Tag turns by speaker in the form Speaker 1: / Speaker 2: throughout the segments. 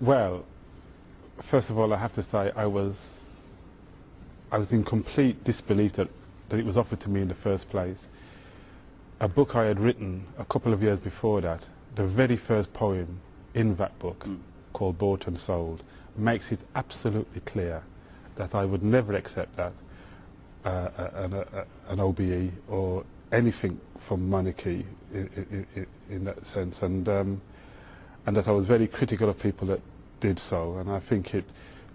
Speaker 1: Well, first of all, I have to say I was in complete disbelief that it was offered to me in the first place. A book I had written a couple of years before that, the very first poem in that book, called Bought and Sold, makes it absolutely clear that I would never accept that, an OBE or anything from monarchy in that sense, and that I was very critical of people that did so, and I think it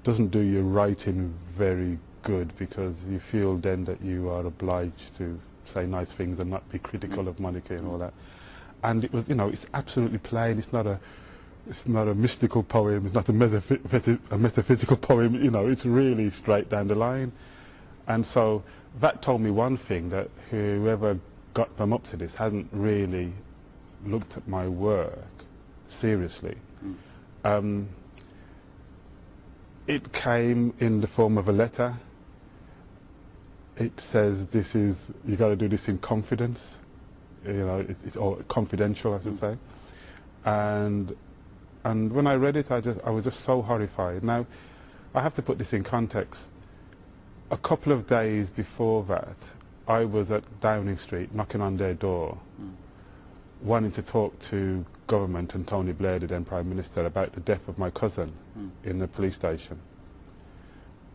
Speaker 1: doesn't do your writing very good, because you feel then that you are obliged to say nice things and not be critical of monarchy and all that. And it was, you know, it's absolutely plain. It's not a mystical poem. It's not a metaphysical poem. You know, it's really straight down the line. And so that told me one thing, that whoever got them up to this hadn't really looked at my work seriously. It came in the form of a letter. It says you got to do this in confidence. You know, it's all confidential, I should say. And when I read it, I was just so horrified. Now, I have to put this in context. A couple of days before that, I was at Downing Street knocking on their door, wanting to talk to government and Tony Blair, the then Prime Minister, about the death of my cousin in the police station.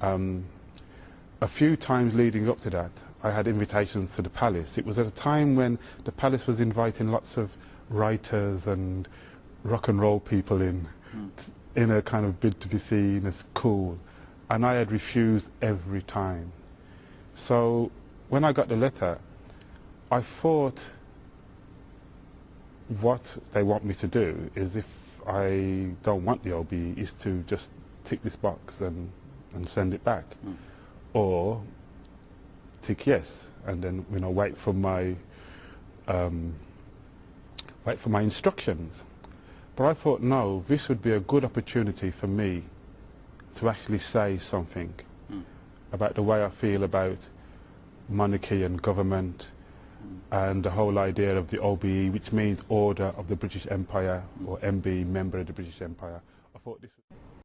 Speaker 1: A few times leading up to that, I had invitations to the Palace. It was at a time when the Palace was inviting lots of writers and rock and roll people in a kind of bid to be seen as cool. And I had refused every time. So when I got the letter, I thought what they want me to do is, if I don't want the OBE, is to just tick this box and send it back. Or tick yes, and then, you know, wait for my instructions. But I thought, no, this would be a good opportunity for me to actually say something about the way I feel about monarchy and government, and the whole idea of the OBE, which means Order of the British Empire, or MB, Member of the British Empire. I thought this